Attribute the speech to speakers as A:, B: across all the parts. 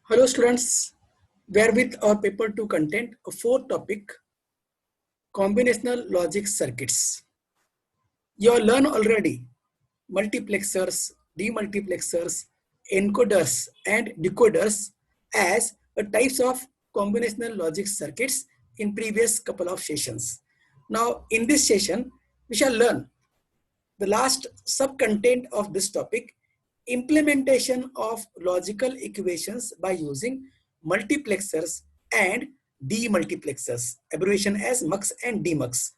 A: Hello students, we are with our paper 2 content, a fourth topic, combinational logic circuits. You have learned already multiplexers, demultiplexers, encoders and decoders as a types of combinational logic circuits in previous couple of sessions. Now in this session, we shall learn the last sub-content of this topic, implementation of logical equations by using multiplexers and demultiplexers, abbreviation as MUX and DMUX.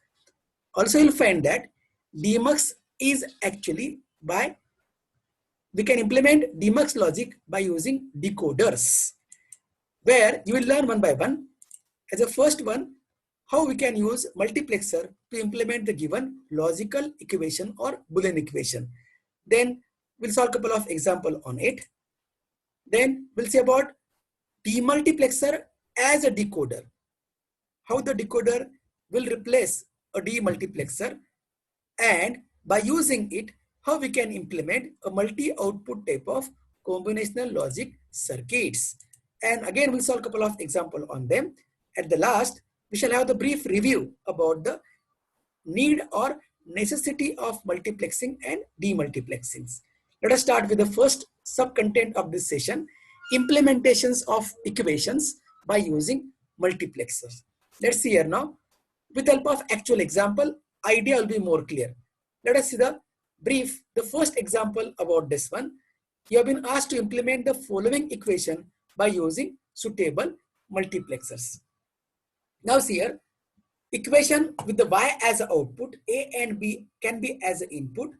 A: Also, you'll find that DMUX is actually by, we can implement DMUX logic by using decoders, where you will learn one by one. As a first one, how we can use multiplexer to implement the given logical equation or Boolean equation. Then we'll solve a couple of examples on it. Then we'll see about demultiplexer as a decoder. How the decoder will replace a demultiplexer, and by using it, how we can implement a multi-output type of combinational logic circuits. And again, we'll solve a couple of examples on them. At the last, we shall have the brief review about the need or necessity of multiplexing and demultiplexing. Let us start with the first sub-content of this session, implementations of equations by using multiplexers. Let's see here now. With help of actual example, idea will be more clear. Let us see the brief, the first example about this one. You have been asked to implement the following equation by using suitable multiplexers. Now see here, equation with the y as an output, a and b can be as an input.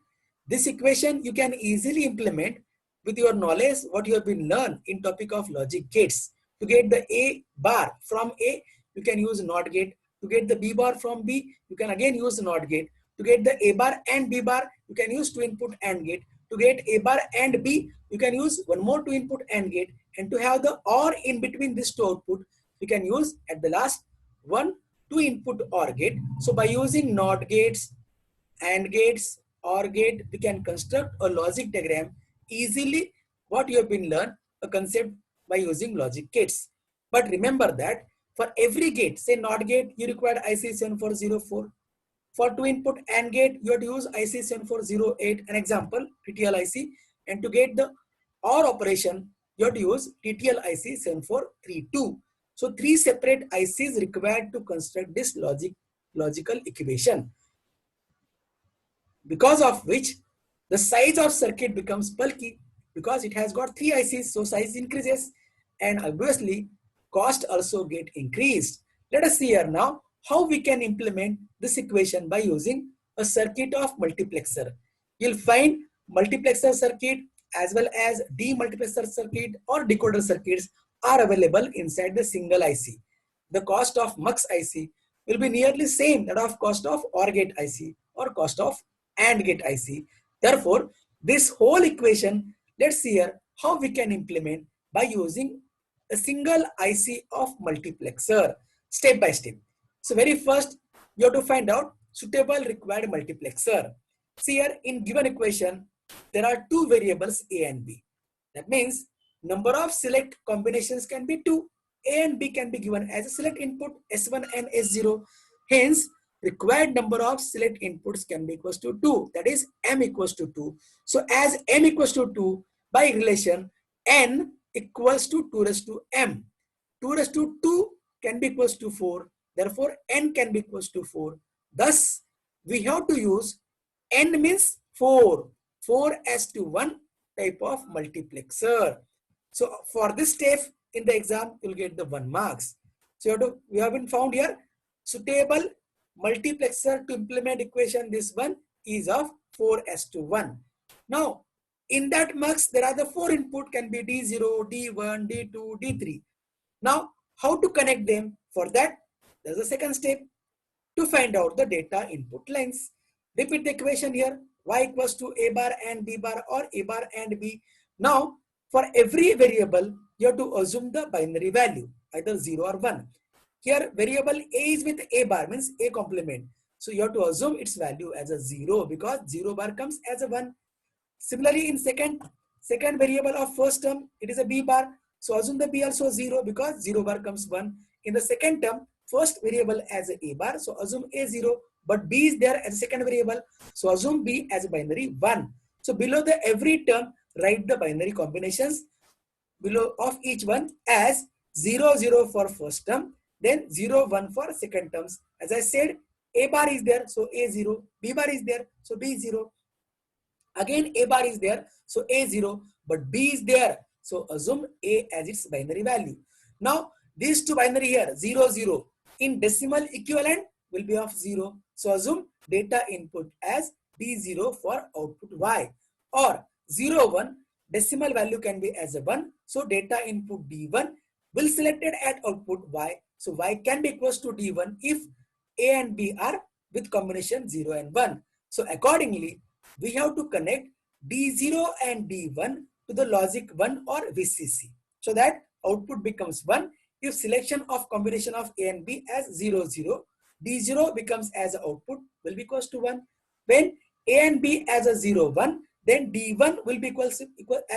A: This equation you can easily implement with your knowledge what you have been learned in topic of logic gates. To get the a bar from a, you can use NOT gate. To get the b bar from b, you can again use the NOT gate. To get the a bar and b bar, you can use two input AND gate. To get a bar and b, you can use one more two input AND gate. And to have the OR in between these two output, you can use at the last one two input OR gate. So by using NOT gates, AND gates, OR gate, we can construct a logic diagram easily what you have been learned a concept by using logic gates. But remember that for every gate, say NOT gate, you require IC 7404. For two input AND gate, you have to use IC 7408, an example, TTL IC. And to get the OR operation, you have to use TTL IC 7432. So three separate ICs required to construct this logical equation, because of which the size of circuit becomes bulky because it has got three ICs, so size increases and obviously cost also get increased. Let us see here now how we can implement this equation by using a circuit of multiplexer. You'll find multiplexer circuit as well as demultiplexer circuit or decoder circuits are available inside the single IC. The cost of MUX IC will be nearly same that of cost of OR gate IC or cost of AND gate IC. Therefore, this whole equation, let's see here how we can implement by using a single IC of multiplexer step by step. So very first, you have to find out suitable required multiplexer. See here in given equation, there are two variables A and B. That means number of select combinations can be 2. A and B can be given as a select input S1 and S0. Hence, required number of select inputs can be equals to 2. That is M equals to 2. So as M equals to 2, by relation, N equals to 2 raised to M. 2 raised to 2 can be equals to 4. Therefore, N can be equals to 4. Thus, we have to use N means 4. 4 as to 1 type of multiplexer. So for this step in the exam, you'll get the 1 marks. So we have been found here suitable multiplexer to implement equation. This one is of 4 as to 1. Now in that MUX there are the 4 input can be D0, D1, D2, D3. Now how to connect them? For that there's a second step to find out the data input lines. Repeat the equation here, y equals to a bar and b bar or a bar and b. Now for every variable you have to assume the binary value either 0 or 1. Here variable a is with a bar means a complement. So you have to assume its value as a 0 because 0 bar comes as a 1. Similarly in second variable of first term, it is a b bar. So assume the B also 0 because 0 bar comes 1. In the second term, first variable as a bar. So assume A 0, but B is there as a second variable. So assume B as a binary 1. So below the every term, write the binary combinations below of each one as 0 0 for first term, then 0 1 for second terms. As I said, A bar is there, so A 0, B bar is there, so B 0. Again, A bar is there, so A 0, but B is there. So assume A as its binary value. Now, these two binary here, 0 0, in decimal equivalent will be of 0. So assume data input as D0 for output Y, or 0 1, decimal value can be as a 1. So data input D1 will selected at output Y. So Y can be equals to D1 if A and B are with combination 0 and 1. So accordingly, we have to connect D0 and D1 to the logic 1 or VCC, so that output becomes 1 if selection of combination of A and B as 0 0. D0 becomes as output will be equals to 1. When A and B as a 0 1, then D1 will be equals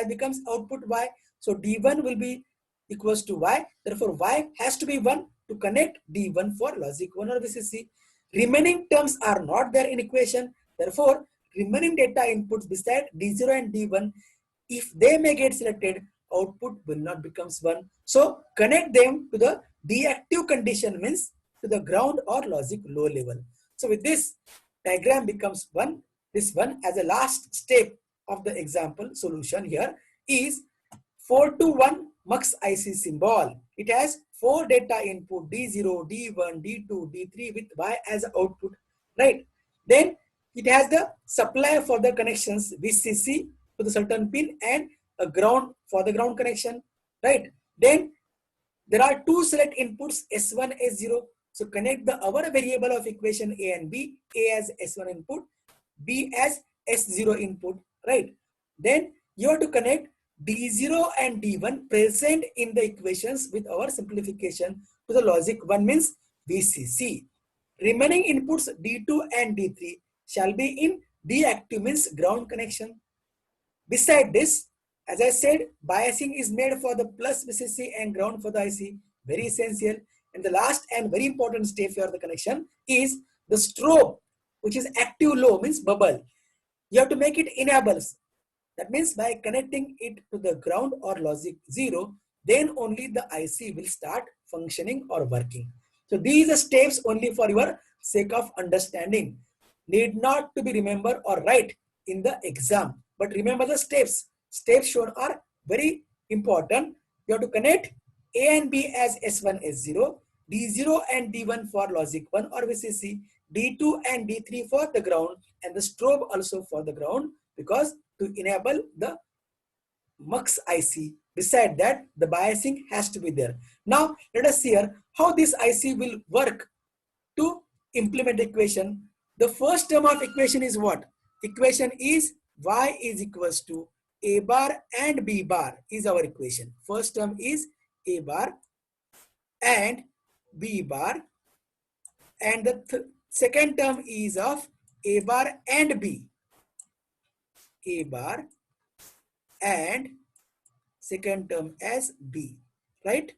A: becomes output Y. So D1 will be equals to Y. Therefore, Y has to be 1 to connect D1 for logic 1 or VCC. Remaining terms are not there in equation. Therefore, remaining data inputs beside D0 and D1, if they may get selected, output will not becomes 1. So connect them to the deactive condition, means to the ground or logic low level. So with this, diagram becomes 1. This one as a last step of the example solution here is 4 to 1 MUX IC symbol. It has 4 data input D0, D1, D2, D3 with Y as output, right? Then it has the supply for the connections VCC to the certain pin and a ground for the ground connection, right? Then there are two select inputs S1, S0. So connect the our variable of equation A and B, A as S1 input, B as S0 input, right? Then you have to connect D0 and D1 present in the equations with our simplification to the logic 1 means VCC. Remaining inputs D2 and D3 shall be in deactive means ground connection. Beside this, as I said, biasing is made for the plus VCC and ground for the IC, very essential. And the last and very important step for the connection is the strobe, which is active low means bubble. You have to make it enables. That means by connecting it to the ground or logic 0, then only the IC will start functioning or working. So these are steps only for your sake of understanding. Need not to be remembered or write in the exam. But remember the steps. Steps shown are very important. You have to connect A and B as S1, S0, D0 and D1 for logic 1 or VCC, D2 and D3 for the ground, and the strobe also for the ground, because to enable the MUX IC. Beside that, the biasing has to be there. Now, let us see here how this IC will work to implement the equation. The first term of equation is what? Equation is Y is equals to A bar and B bar is our equation. First term is A bar and B bar, and the second term is of A bar and B. A bar and second term as B, right?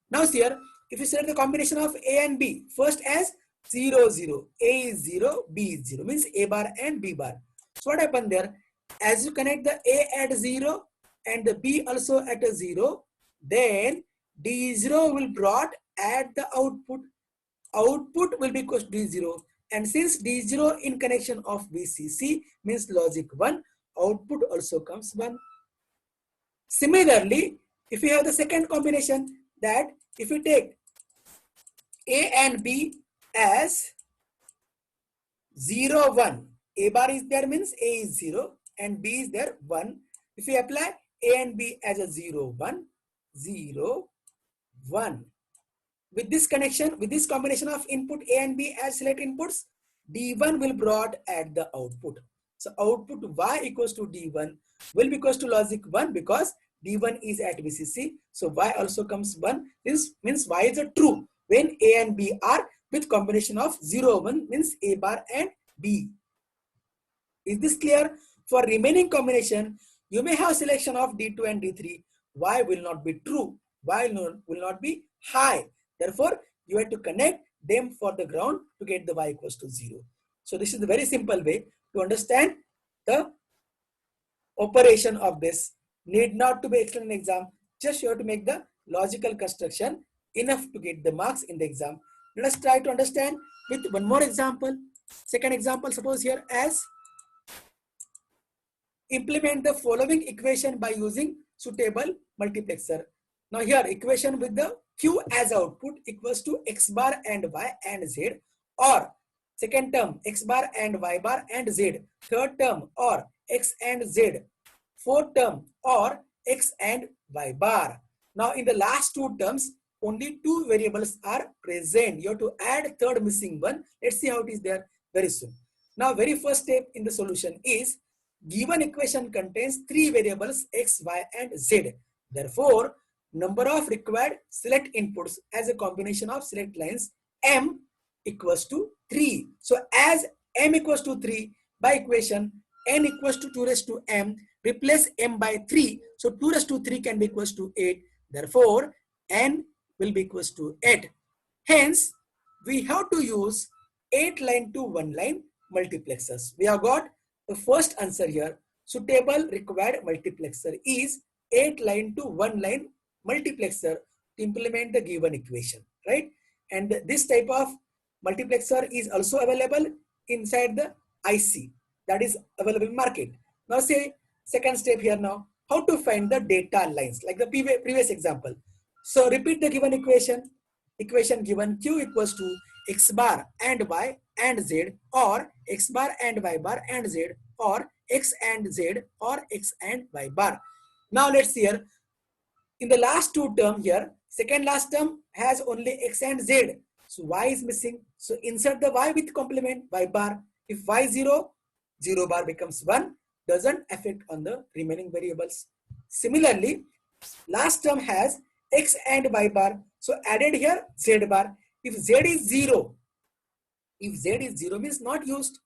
A: Now here, if you select the combination of A and B, first as 0, 0, A is 0, B is 0, means A bar and B bar. So what happened there? As you connect the A at 0 and the B also at a 0, then D0 will brought at the output. Output will be equal to D0. And since D0 in connection of VCC means logic 1, output also comes 1. Similarly, if you have the second combination, that if you take A and B as 0, 1, A bar is there means A is 0 and B is there 1. If you apply A and B as a 0, 1, 0, 1. With this connection, with this combination of input A and B as select inputs, D1 will brought at the output. So output Y equals to D1 will be equals to logic 1 because D1 is at VCC. So Y also comes 1. This means Y is a true when A and B are with combination of 0, 1 means A bar and B. Is this clear? For remaining combination, you may have selection of D2 and D3. y will not be true, y will not be high. Therefore, you have to connect them for the ground to get the y equals to 0. So this is the very simple way to understand the operation of this. Need not to be explained in exam. Just you have to make the logical construction enough to get the marks in the exam. Let us try to understand with one more example. Second example, suppose here as implement the following equation by using suitable multiplexer. Now here equation with the q as output equals to x bar and y and z, or second term x bar and y bar and z, third term or x and z, fourth term or x and y bar. Now in the last two terms only two variables are present. You have to add third missing one. Let's see how it is there very soon. Now very first step in the solution is given equation contains three variables x, y and z. Therefore, number of required select inputs as a combination of select lines m equals to 3. So as m equals to 3, by equation n equals to 2 raised to m, replace m by 3. So 2 raised to 3 can be equals to 8. Therefore, n will be equals to 8. Hence, we have to use 8 line to 1 line multiplexers. We have got the first answer here. Suitable required multiplexer is 8 line to 1 line multiplexer to implement the given equation, right? And this type of multiplexer is also available inside the IC, that is available in market. Now say second step here now, how to find the data lines like the previous example. So repeat the given equation. Equation given q equals to x bar and y and z, or x bar and y bar and z, or x and z, or x and y bar. Now let's see here. In the last two term here, second last term has only x and z. So y is missing. So insert the y with complement y bar. If y 0, 0 bar becomes 1. Doesn't affect on the remaining variables. Similarly, last term has x and y bar. So added here z bar. If z is 0, if z is 0 means not used.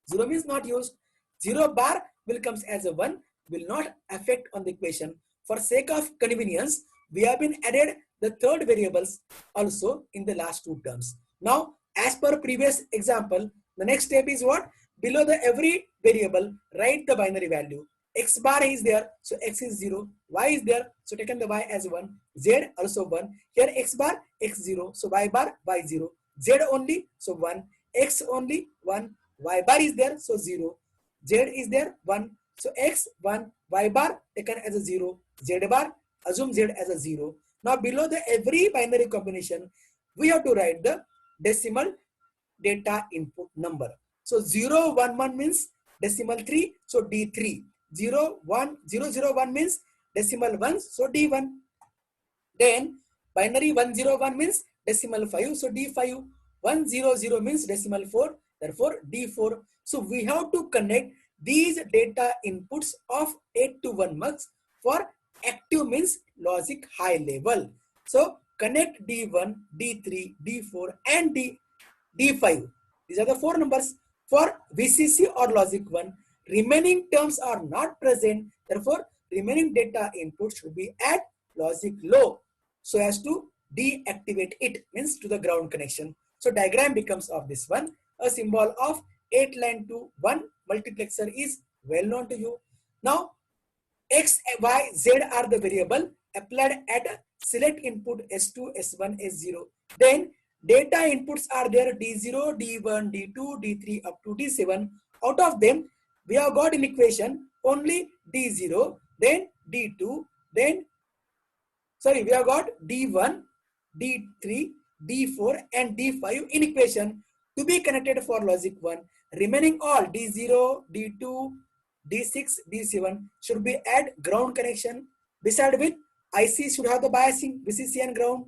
A: 0 means not used. 0 bar will comes as a 1, will not affect on the equation. For sake of convenience, we have been added the third variables also in the last two terms. Now, as per previous example, the next step is what? Below the every variable, write the binary value. X bar is there, so x is 0. Y is there, so taken the y as 1. Z also 1. Here x bar, x 0. So y bar, y 0. Z only, so 1. X only, 1. Y bar is there, so 0. Z is there, 1. So x, 1. Y bar taken as a 0. Z bar, assume Z as a 0. Now below the every binary combination, we have to write the decimal data input number. So 0, 1, 1 means decimal 3, so D3. 0, 1, 0, 0, 1 means decimal 1, so D1. Then binary 1, 0, 1 means decimal 5, so D5. 1, 0, 0 means decimal 4, therefore D4. So we have to connect these data inputs of 8 to 1 marks for active means logic high level. So connect D1, D3, D4 and D5. These are the four numbers. For VCC or logic 1, remaining terms are not present. Therefore, remaining data input should be at logic low so as to deactivate it, means to the ground connection. So diagram becomes of this one. A symbol of 8 line to 1 multiplexer is well known to you. Now, x, y, z are the variable applied at select input S2, S1, S0. Then data inputs are there D0, D1, D2, D3 up to D7. Out of them, we have got in equation only D0, then D2, then we have got D1, D3, D4 and D5 in equation to be connected for logic 1. Remaining all D0, D2, D6, D7 should be at ground connection. Beside with IC should have the biasing VCC and ground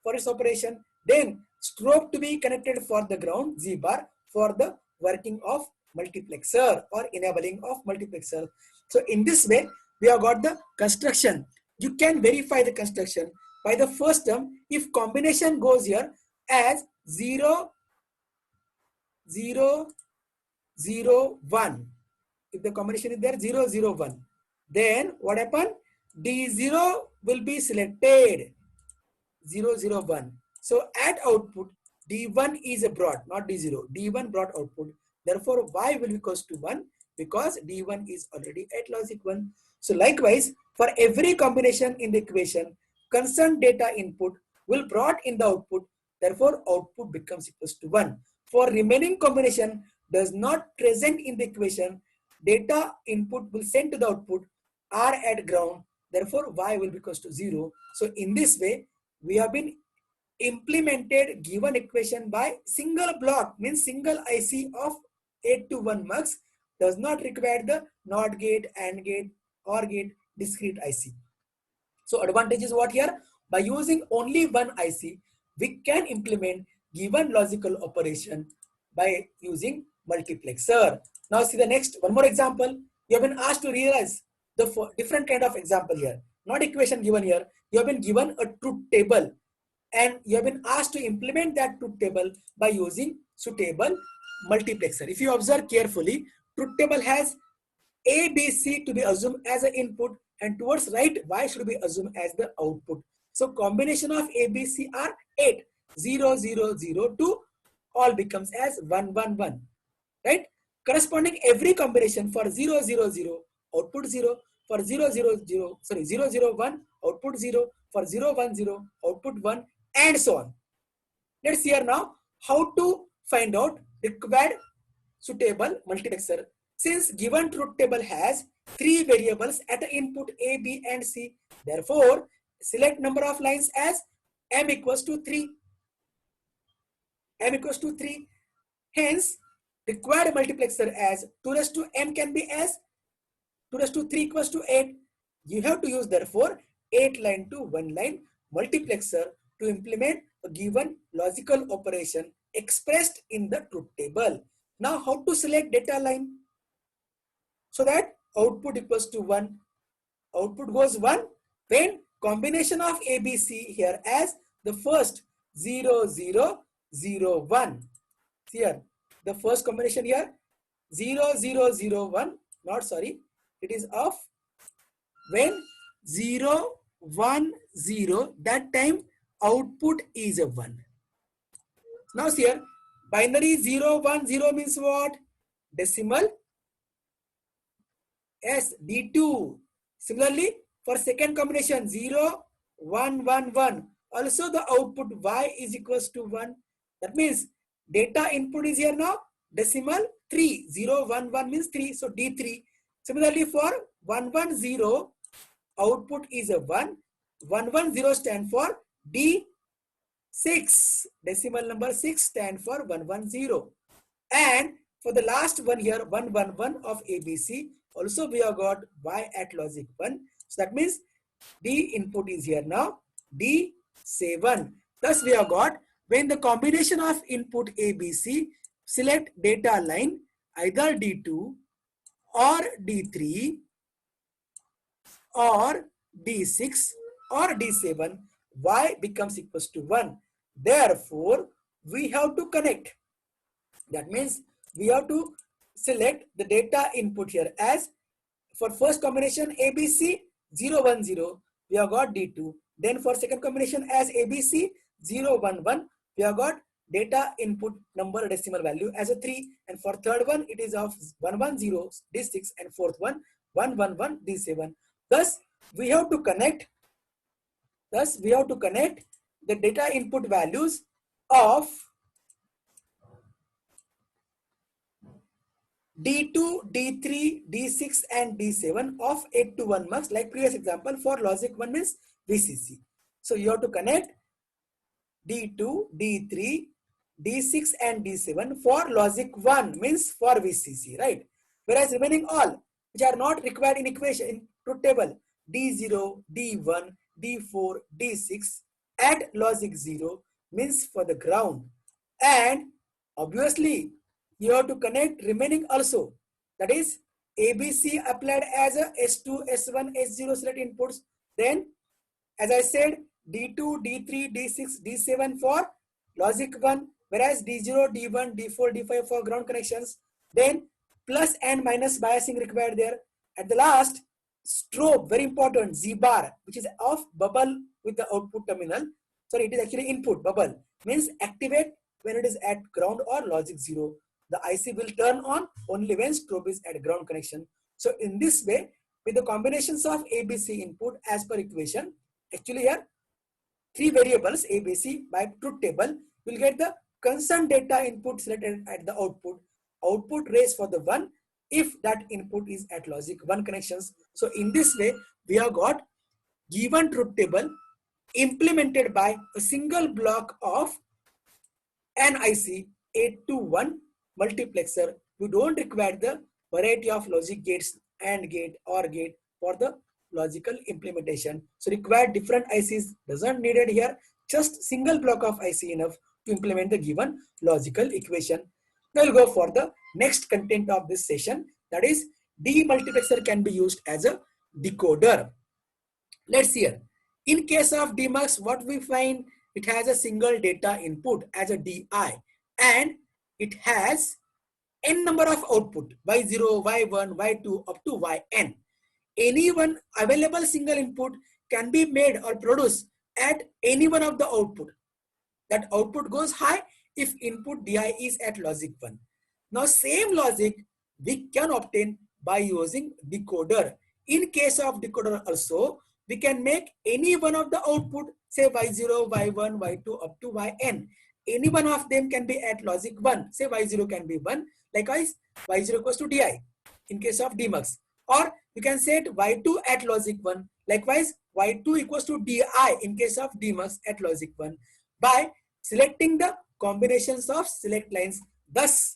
A: for its operation. Then strobe to be connected for the ground Z bar for the working of multiplexer or enabling of multiplexer. So in this way, we have got the construction. You can verify the construction by the first term. If combination goes here as 0, 0, 0, 1. If the combination is there 0, 0, 1, then what happened? D0 will be selected 0, 0, 1. So at output, D1 is brought, not D0. D1 brought output. Therefore, Y will be equals to 1 because D1 is already at logic 1. So likewise, for every combination in the equation, concerned data input will brought in the output. Therefore, output becomes equals to 1. For remaining combination does not present in the equation, data input will send to the output are at ground. Therefore, Y will be equals to 0. So in this way, we have been implemented given equation by single block, means single IC of 8 to 1 mux, does not require the NOT gate, AND gate, OR gate, discrete IC. So advantage is what here? By using only one IC, we can implement given logical operation by using multiplexer. Now see the next, one more example. You have been asked to realize the different kind of example here. Not equation given here. You have been given a truth table and you have been asked to implement that truth table by using suitable multiplexer. If you observe carefully, truth table has A, B, C to be assumed as an input and towards right Y should be assumed as the output. So combination of A, B, C are 8, 0, 0, 0 to all becomes as 1, 1, 1, right? Corresponding every combination for 0, 0, 0 output 0, for 0, 0, 0, sorry 0, 0, 1 output 0, for 0, 1, 0 output 1 and so on. Let's hear now how to find out required suitable multiplexer. Since given truth table has 3 variables at the input A, B and C, therefore select number of lines as M equals to 3. M equals to 3. Hence, required multiplexer as 2 raised to M can be as 2 raised to 3 equals to 8. You have to use therefore 8 line to 1 line multiplexer to implement a given logical operation expressed in the truth table. Now how to select data line? So that output equals to 1. Output goes 1 when combination of ABC here as the first 0, 0, 0, 1. Here, the first combination here 0, 0, 0, 1. Not sorry, it is of when 0, 1, 0, that time output is a 1. Now here, binary 0, 1, 0 means what? Decimal S, D2. Similarly, for second combination 0, 1, 1, 1. Also the output Y is equals to 1. That means data input is here now decimal 3. 0, 1, 1 means 3. So D3. Similarly for 1, 1, 0, output is a 1. 1, 1, 0 stand for D6. Decimal number 6 stand for 1, 1, 0. And for the last one here 1, 1, 1 of ABC, also we have got Y at logic 1. So that means D input is here now D7. Thus we have got when the combination of input ABC, select data line either D2 or D3 or D6 or D7, Y becomes equals to 1. Therefore, we have to connect. That means we have to select the data input here as for first combination ABC 0, 1, 0, we have got D2. Then for second combination as ABC 0, 1, 1, we have got data input number decimal value as a 3. And for third one, it is of 1, 1, 0, D6 and fourth one 1, 1, 1, D7. Thus, we have to connect. Thus, we have to connect the data input values of D2, D3, D6 and D7 of 8 to 1 mux like previous example for logic 1 means VCC. So you have to connect D2, D3, D6 and D7 for logic 1 means for VCC, right? Whereas remaining all which are not required in equation in truth table D0, D1, D4, D6 at logic 0 means for the ground. And obviously you have to connect remaining also. That is ABC applied as a S2, S1, S0 select inputs. Then as I said D2, D3, D6, D7 for logic 1, whereas D0, D1, D4, D5 for ground connections. Then plus and minus biasing required there. At the last, strobe, very important, Z bar, which is off bubble with the output terminal. Sorry, it is actually input bubble, means activate when it is at ground or logic 0. The IC will turn on only when strobe is at ground connection. So in this way, with the combinations of ABC input as per equation, actually here 3 variables ABC by truth table, will get the concerned data input selected at the output. Output raised for the 1 if that input is at logic 1 connections. So in this way, we have got given truth table implemented by a single block of NIC 821 multiplexer. We don't require the variety of logic gates, AND gate, OR gate for the logical implementation. So required different ICs doesn't needed here. Just single block of IC enough to implement the given logical equation. Now we'll go for the next content of this session. That is, demultiplexer can be used as a decoder. Let's see here. In case of DMUX, what we find, it has a single data input as a DI, and it has n number of output, Y0, Y1, Y2 up to Yn. Any one available single input can be made or produced at any one of the output. That output goes high if input DI is at logic 1. Now same logic we can obtain by using decoder. In case of decoder also, we can make any one of the output, say Y0, Y1, Y2 up to Yn. Any one of them can be at logic 1, say Y0 can be 1, likewise Y0 equals to DI in case of DMUX. Or you can set Y2 at logic 1, likewise Y2 equals to DI in case of DMUX at logic 1 by selecting the combinations of select lines. Thus,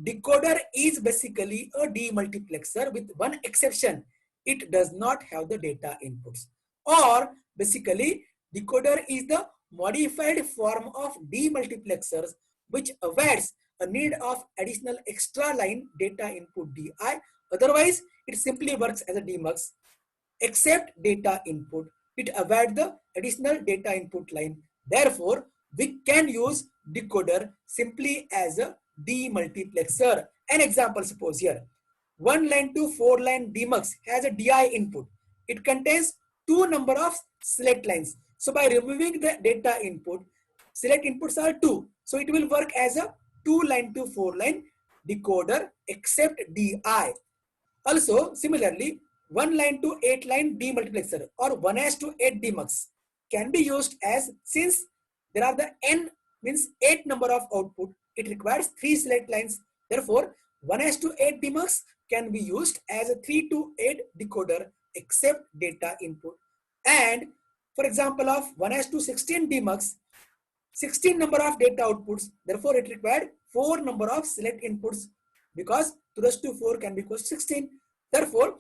A: decoder is basically a demultiplexer with one exception. It does not have the data inputs. Or basically, decoder is the modified form of demultiplexers which avoids a need of additional extra line data input DI. Otherwise, it simply works as a DMUX. Except data input, it avoids the additional data input line. Therefore, we can use decoder simply as a demultiplexer. An example, suppose here, 1 line to 4 line DMUX has a DI input. It contains 2 number of select lines. So by removing the data input, select inputs are 2. So it will work as a 2 line to 4 line decoder except DI. Also, similarly, 1 line to 8 line demultiplexer or 1:8 DMUX can be used as, since there are the n means 8 number of output, it requires 3 select lines. Therefore, 1:8 DMUX can be used as a 3 to 8 decoder except data input. And for example of 1:16 DMUX, 16 number of data outputs, therefore it required 4 number of select inputs because 2⁴ can be equal to 16. Therefore,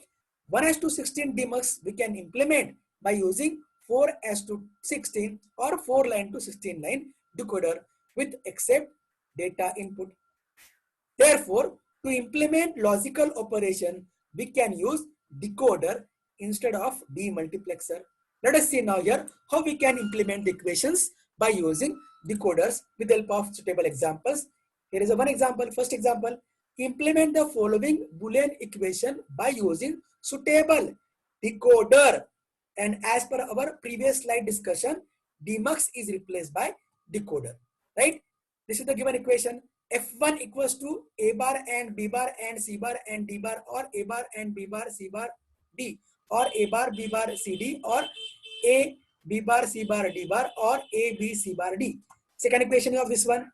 A: 1:16 DMUX we can implement by using 4:16 or 4 line to 16 line decoder with except data input. Therefore, to implement logical operation, we can use decoder instead of demultiplexer. Let us see now here how we can implement the equations by using decoders with the help of suitable examples. Here is one example. First example, implement the following Boolean equation by using suitable decoder. And as per our previous slide discussion, DMUX is replaced by decoder, right? This is the given equation. F1 equals to A bar and B bar and C bar and D bar, or A bar and B bar C bar D, or A bar B bar C D, or A B bar C bar D bar, or A B C bar D. Second equation of this one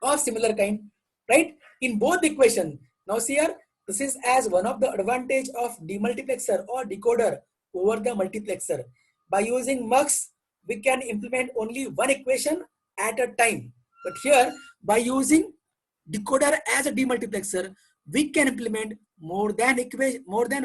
A: of similar kind, right? In both equation, now see here, this is as one of the advantage of demultiplexer or decoder over the multiplexer. By using MUX, we can implement only one equation at a time. But here, by using decoder as a demultiplexer, we can implement more than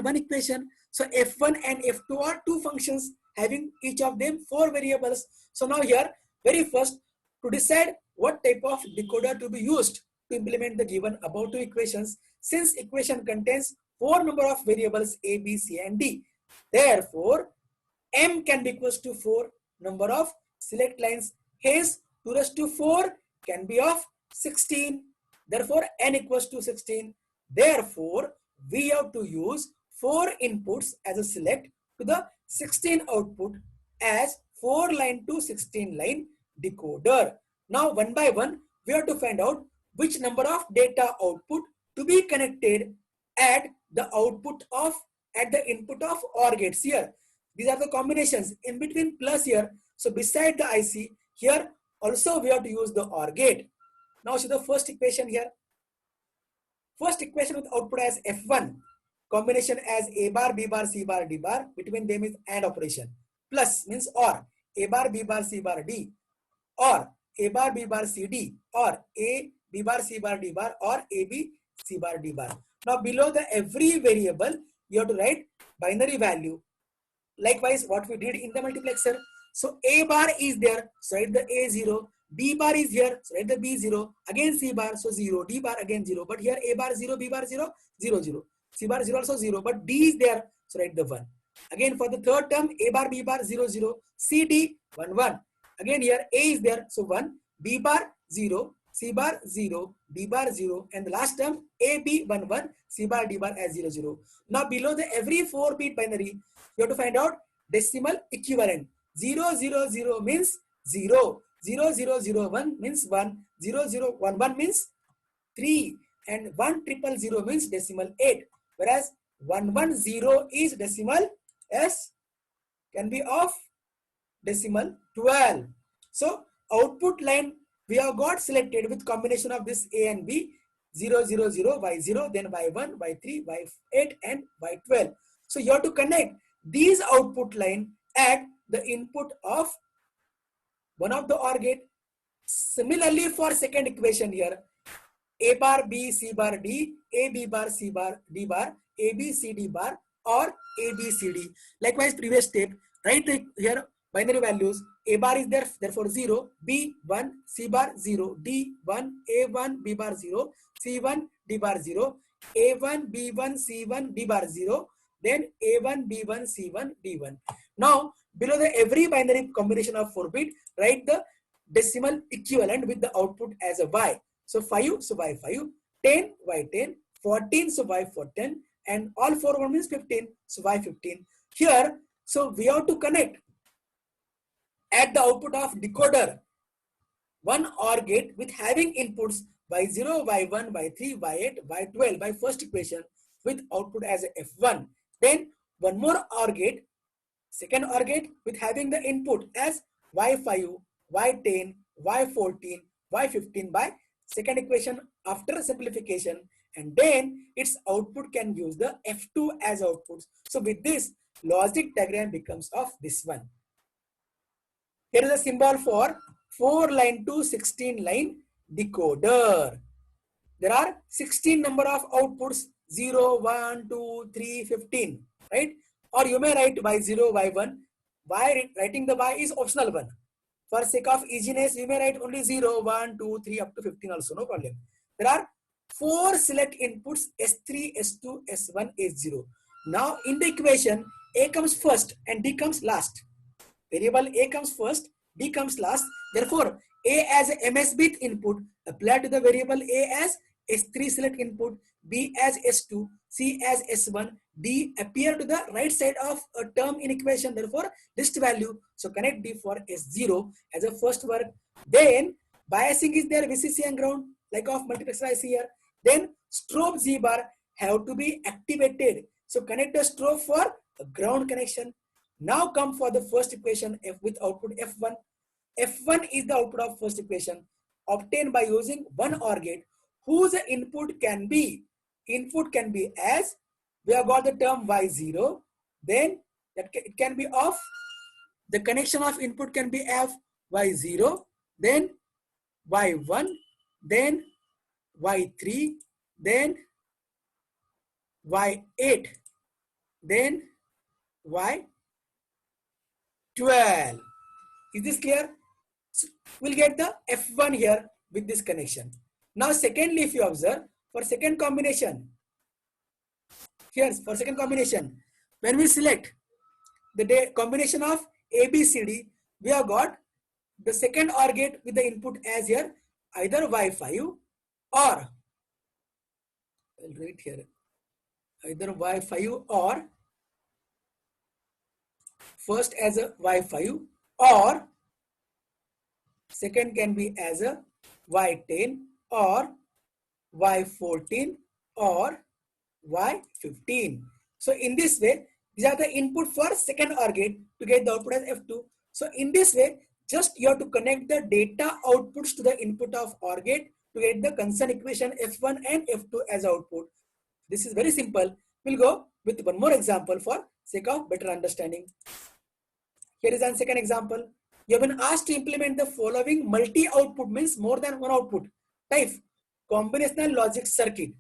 A: one equation. So F1 and F2 are two functions having each of them 4 variables. So now here, very first, to decide what type of decoder to be used to implement the given above 2 equations, since equation contains 4 number of variables A, B, C, and D. Therefore, M can be equals to 4 number of select lines. Hence, 2⁴ can be of 16. Therefore, N equals to 16. Therefore, we have to use 4 inputs as a select to the 16 output as 4 line to 16 line decoder. Now one by one we have to find out which number of data output to be connected at the output of at the input of OR gates here. These are the combinations in between plus here. So beside the IC here also we have to use the OR gate. Now see the first equation here. First equation with output as F1, combination as A bar, B bar, C bar, D bar, between them is AND operation. Plus means OR, A bar, B bar, C bar, D, or A bar, B bar, C, D, or A, B bar, C bar, D bar, or A, B, C bar, D bar. Now below the every variable, you have to write binary value. Likewise, what we did in the multiplexer. So A bar is there, so write the A0. B bar is here, so write the B0. Again C bar, so 0. D bar again 0. But here A bar 0, B bar 0, 0, 0. C bar 0 also 0. But D is there, so write the 1. Again for the third term, A bar, B bar 0, 0. C, D 1, 1. Again here A is there, so 1. B bar 0. C bar 0, D bar 0, and the last term A, B 1, 1, C bar, D bar as 0, 0. Now below the every 4-bit binary, you have to find out decimal equivalent. 0, 0, 0 means 0. 0, 0, 0, 1 means 1. 0, 0, 1, 1 means 3. And 1, 0, 0 means decimal 8. Whereas 1, 1, 0 is decimal S can be of decimal 12. So output line we have got selected with combination of this A and B, 0, 0, 0, Y0, then Y1, Y3, Y8 and Y12. So you have to connect these output line at the input of one of the OR gate. Similarly for second equation here, A bar, B, C bar, D, A, B bar, C bar, D bar, A, B, C, D bar, or A, B, C, D. Likewise previous step, write here binary values. A bar is there, therefore 0, B 1, C bar 0, D 1, A 1, B bar 0, C 1, D bar 0, A 1, B 1, C 1, D bar 0, then A 1, B 1, C 1, D 1. Now below the every binary combination of 4-bit, write the decimal equivalent with the output as a Y. So 5, so Y5, 10, Y10, 14, so Y14, and all 4 1 means 15, so Y15. Here, so we have to connect at the output of decoder one OR gate with having inputs Y0, Y1, Y3, Y8, Y12 by first equation with output as a F1. Then one more OR gate, second OR gate with having the input as Y5, Y10, Y14, Y15 by second equation after simplification, and then its output can use the F2 as outputs. So with this, logic diagram becomes of this one. Here is a symbol for 4 line to 16 line decoder. There are 16 number of outputs, 0, 1, 2, 3, 15, right? Or you may write Y0, Y1. Why writing the Y is optional one. For sake of easiness, you may write only 0, 1, 2, 3 up to 15 also, no problem. There are 4 select inputs S3, S2, S1, S0. Now in the equation, A comes first and D comes last. Variable A comes first, D comes last. Therefore, A as a MS bit input, apply to the variable A as S3 select input, B as S2, C as S1, D appear to the right side of a term in equation, therefore list value. So connect D for S0 as a first work. Then biasing is there, VCC and ground, like of multiplexer IC here. Then strobe Z bar have to be activated. So connect the strobe for a ground connection. Now come for the first equation F with output F1. F1 is the output of first equation obtained by using one OR gate whose input can be as we have got the term Y0, then that it can be of the connection of input can be F Y0, then Y1, then Y3, then Y8, then Y12. Is this clear? So we'll get the F1 here with this connection. Now secondly, if you observe, for second combination, here for second combination, when we select the combination of ABCD, we have got the second OR gate with the input as here either Y5 or, I'll write here, either y5 or first as a y5 or second can be as a y10 or y14 or y15. So in this way, these are the input for second OR gate to get the output as F2. So in this way, just you have to connect the data outputs to the input of OR gate to get the concerned equation F1 and F2 as output. This is very simple. We'll go with one more example for sake of better understanding. Here is a second example. You have been asked to implement the following multi-output, means more than one output type combinational logic circuit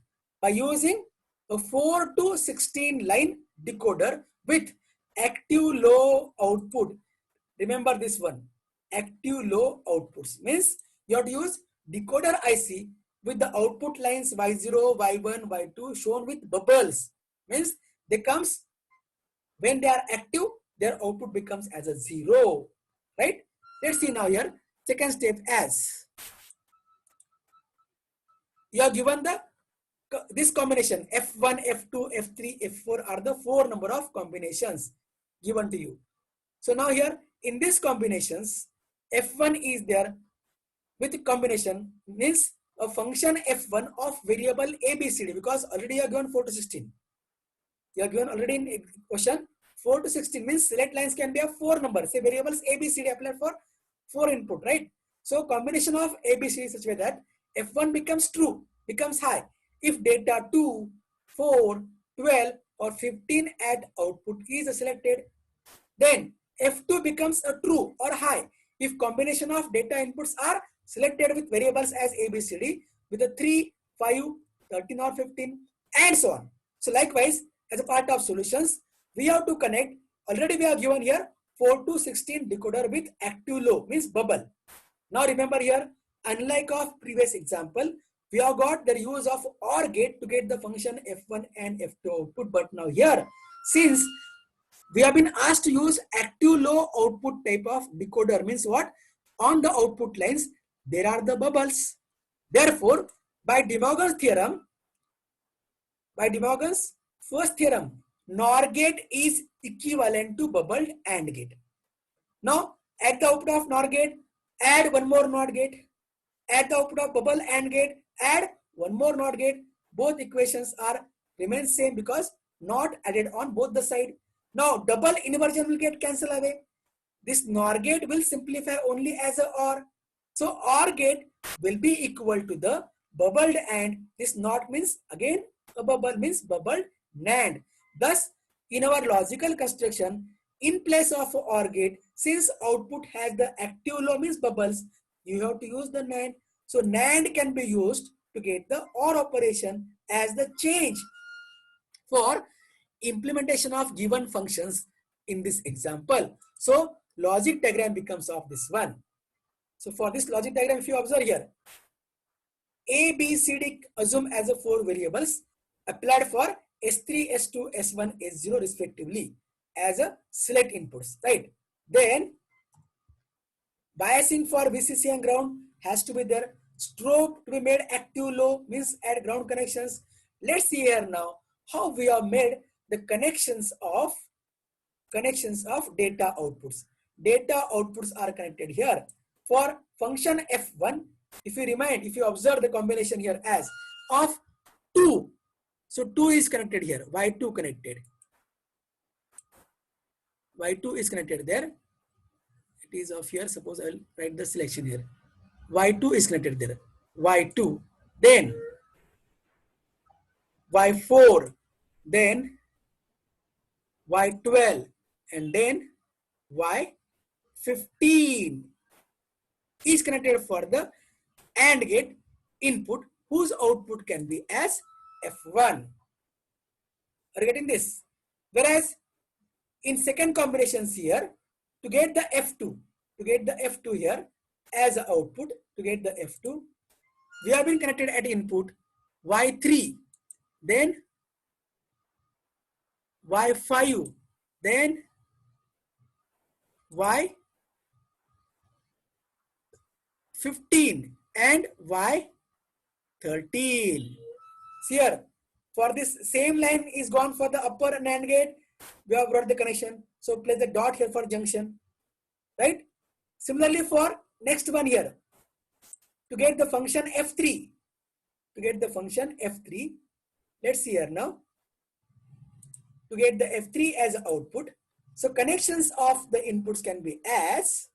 A: by using a 4 to 16 line decoder with active low output. Remember this one, active low outputs means you have to use decoder IC with the output lines Y0, Y1, Y2 shown with bubbles, means they comes when they are active, their output becomes as a 0, right? Let's see now here. Second step, as you are given the this combination F1, F2, F3, F4 are the 4 number of combinations given to you. So now here in these combinations, F1 is there with combination means a function F1 of variable ABCD, because already you are given 4 to 16. You are given already in question 4 to 16 means select lines can be of 4 numbers. Say variables ABCD applied for 4 input, right? So combination of ABCD is such way that F1 becomes true, becomes high if data 2, 4, 12 or 15 at output is selected. Then F2 becomes a true or high if combination of data inputs are selected with variables as ABCD with a 3, 5, 13 or 15 and so on. So likewise, as a part of solutions, we have to connect, already we have given here 4 to 16 decoder with active low, means bubble. Now remember here, unlike of previous example, we have got the use of OR gate to get the function F1 and F2 output. But now here, since we have been asked to use active low output type of decoder, means what? On the output lines, there are the bubbles. Therefore, by De Morgan's theorem, by De Morgan's first theorem, NOR gate is equivalent to bubbled AND gate. Now, at the output of NOR gate, add one more NOR gate. At the output of bubble AND gate, add one more NOR gate. Both equations are remain same because not added on both the side. Now, double inversion will get cancelled away. This NOR gate will simplify only as a OR. So, OR gate will be equal to the bubbled AND. This NOT means again a bubble means bubbled NAND. Thus, in our logical construction, in place of OR gate, since output has the active low means bubbles, you have to use the NAND. So NAND can be used to get the OR operation as the change for implementation of given functions in this example. So logic diagram becomes of this one. So for this logic diagram, if you observe here, A, B, C, D assume as a 4 variables applied for S3, S2, S1, S0 respectively as a select inputs, right? Then biasing for VCC and ground has to be there. Strobe to be made active low means add ground connections. Let's see here now how we have made the connections of data outputs. Data outputs are connected here. For function F1, if you observe the combination here as of 2. So 2 is connected here, Y2 connected. Y2 is connected there. It is of here, suppose I will write the selection here. Y2 is connected there. Y2, then Y4, then Y12, and then Y15 is connected for the AND gate input whose output can be as F1. Are you getting this? Whereas in second combinations here, to get the F2 here as a output, to get the F2, we have been connected at input Y3, then Y5, then Y15 and Y13. See here, For this same line is gone for the upper NAND gate, we have brought the connection. So place the dot here for junction, right? Similarly for next one here, to get the function F3, let's see here now, to get the F3 as output. So connections of the inputs can be as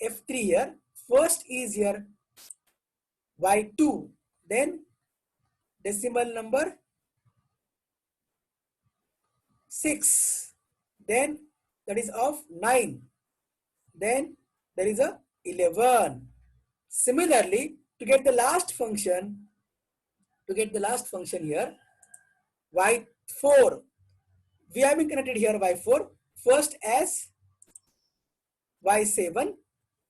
A: F3 here. First is here Y2, then decimal number 6, then that is of 9, then there is a 11. Similarly, to get the last function here, Y4, we have been connected here Y4 first as Y7.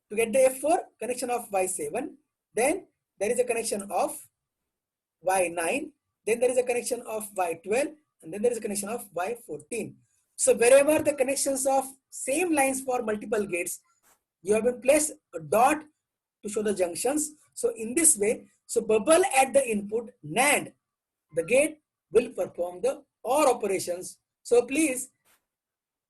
A: To get the F4, connection of Y7, then there is a connection of Y9, then there is a connection of Y12, and then there is a connection of Y14. So wherever the connections of same lines for multiple gates, you have been placed a dot to show the junctions. So in this way, so bubble at the input NAND, the gate will perform the OR operations. So please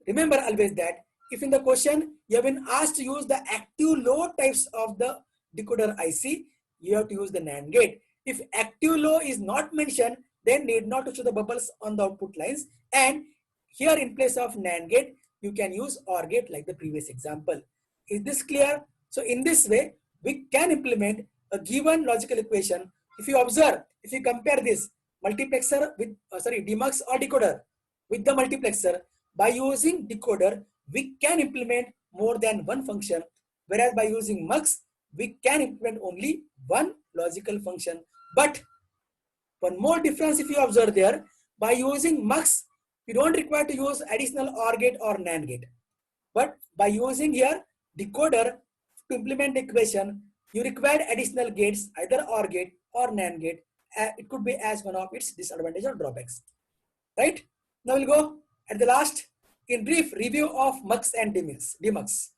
A: remember always that if in the question you have been asked to use the active low types of the decoder IC, you have to use the NAND gate. If active low is not mentioned, then need not to show the bubbles on the output lines. And here in place of NAND gate, you can use OR gate like the previous example. Is this clear? So in this way, we can implement a given logical equation. If you observe, if you compare this multiplexer with, demux or decoder with the multiplexer, by using decoder, we can implement more than one function, whereas by using mux, we can implement only one logical function. But one more difference if you observe there, by using mux, we don't require to use additional OR gate or NAND gate. But by using here decoder to implement the equation, you require additional gates, either OR gate or NAND gate. It could be as one of its disadvantages or drawbacks. Right? Now we'll go at the last in brief review of mux and demux.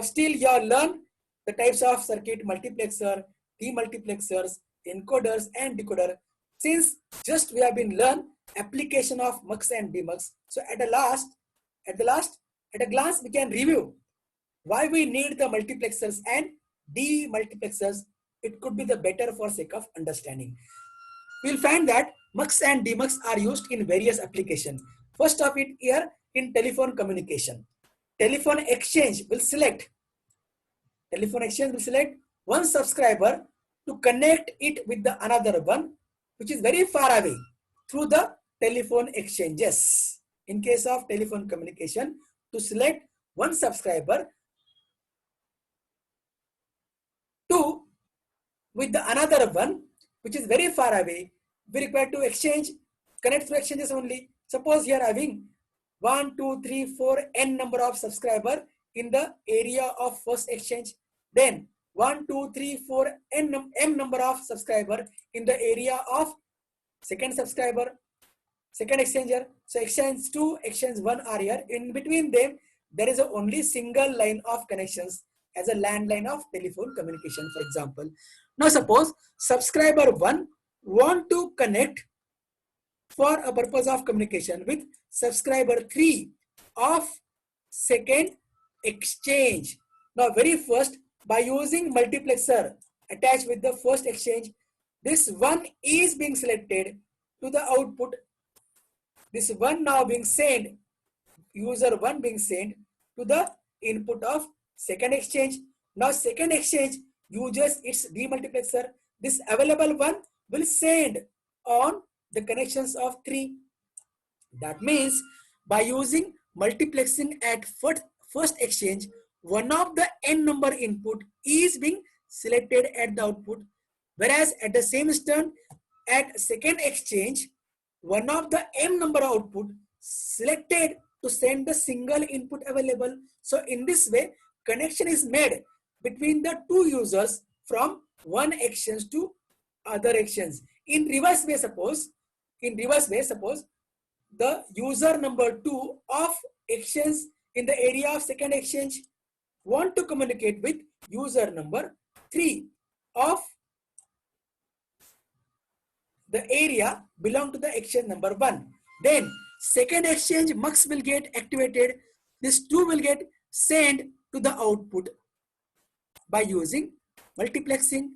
A: Still you all learn the types of circuit: multiplexer, demultiplexers, encoders and decoder. Since just we have been learned application of mux and demux, so at a glance we can review why we need the multiplexers and demultiplexers. It could be the better for sake of understanding. We'll find that mux and demux are used in various applications. First of it here in telephone communication. Telephone exchange will select one subscriber to connect it with the another one which is very far away through the telephone exchanges. In case of telephone communication, to select one subscriber to with the another one which is very far away, we require to connect through exchanges only. Suppose here having 1, 2, 3, 4 n number of subscriber in the area of first exchange, then 1, 2, 3, 4 m number of subscriber in the area of second exchanger. So exchange 2, exchange 1 are here. In between them, there is a only single line of connections as a landline of telephone communication, for example. Now suppose subscriber 1 want to connect for a purpose of communication with subscriber 3 of second exchange. Now very first, by using multiplexer attached with the first exchange, this one is being selected to the output. This one now being sent, user 1 being sent to the input of second exchange. Now second exchange uses its demultiplexer. This available one will send on the connections of 3. That means by using multiplexing at first exchange, one of the n number input is being selected at the output, whereas at the same instant at second exchange, one of the m number output selected to send the single input available. So in this way, connection is made between the two users from one exchange to other exchange. In reverse way, suppose the user number 2 of exchange in the area of second exchange want to communicate with user number 3 of the area belong to the exchange number 1. Then second exchange mux will get activated. This 2 will get sent to the output by using multiplexing.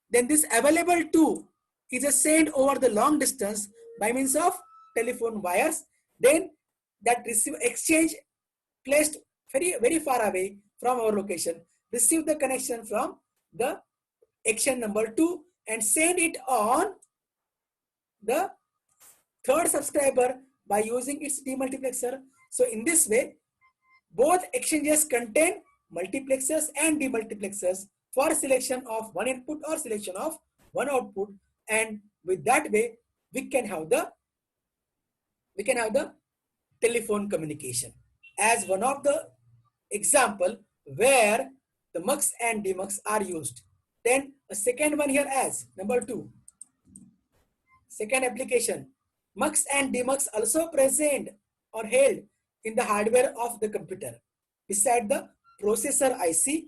A: Then this available 2 is a sent over the long distance by means of telephone wires. Then that receive exchange placed very far away from our location receive the connection from the exchange number 2 and send it on the third subscriber by using its demultiplexer. So in this way, both exchanges contain multiplexers and demultiplexers for selection of one input or selection of one output, and with that way we can have the telephone communication as one of the example where the mux and demux are used. Then a second one here as number 2. Second application, mux and demux also present or held in the hardware of the computer. Beside the processor IC,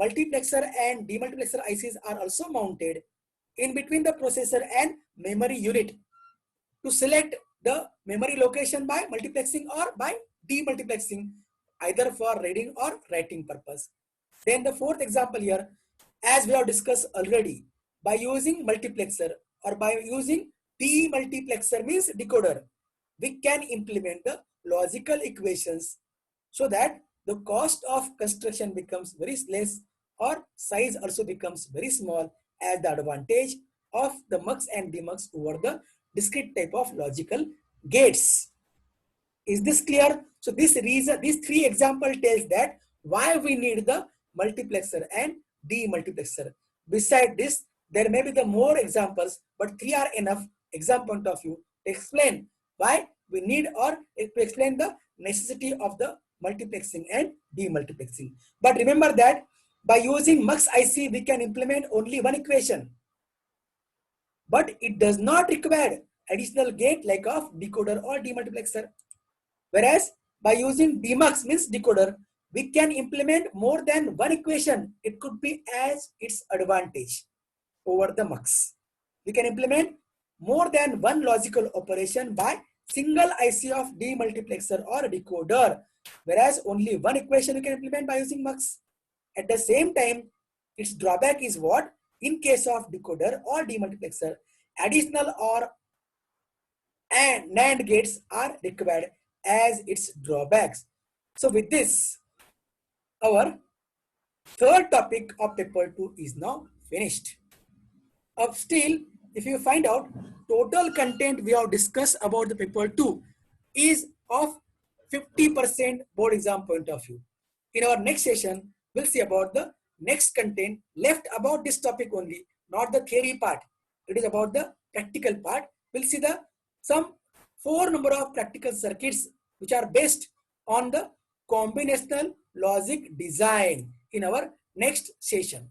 A: multiplexer and demultiplexer ICs are also mounted in between the processor and memory unit to select the memory location by multiplexing or by demultiplexing, either for reading or writing purpose. Then the fourth example here, as we have discussed already, by using multiplexer or by using demultiplexer means decoder, we can implement the logical equations so that the cost of construction becomes very less or size also becomes very small as the advantage of the mux and demux over the discrete type of logical gates. Is this clear? So this reason, these three example tells that why we need the multiplexer and demultiplexer. Beside this, there may be the more examples, but three are enough exam point of view to explain why we need or to explain the necessity of the multiplexing and demultiplexing. But remember that by using mux IC, we can implement only one equation, but it does not require additional gate like of decoder or demultiplexer. Whereas by using demux means decoder, we can implement more than one equation. It could be as its advantage over the mux. We can implement more than one logical operation by single IC of demultiplexer or decoder, whereas only one equation we can implement by using mux. At the same time, its drawback is what? In case of decoder or demultiplexer, additional or and NAND gates are required as its drawbacks. So with this, our third topic of paper 2 is now finished. Still, if you find out, total content we have discussed about the paper 2 is of 50% board exam point of view. In our next session, we'll see about the next content left about this topic only, not the theory part. It is about the practical part. We'll see the some 4 number of practical circuits which are based on the combinational logic design in our next session.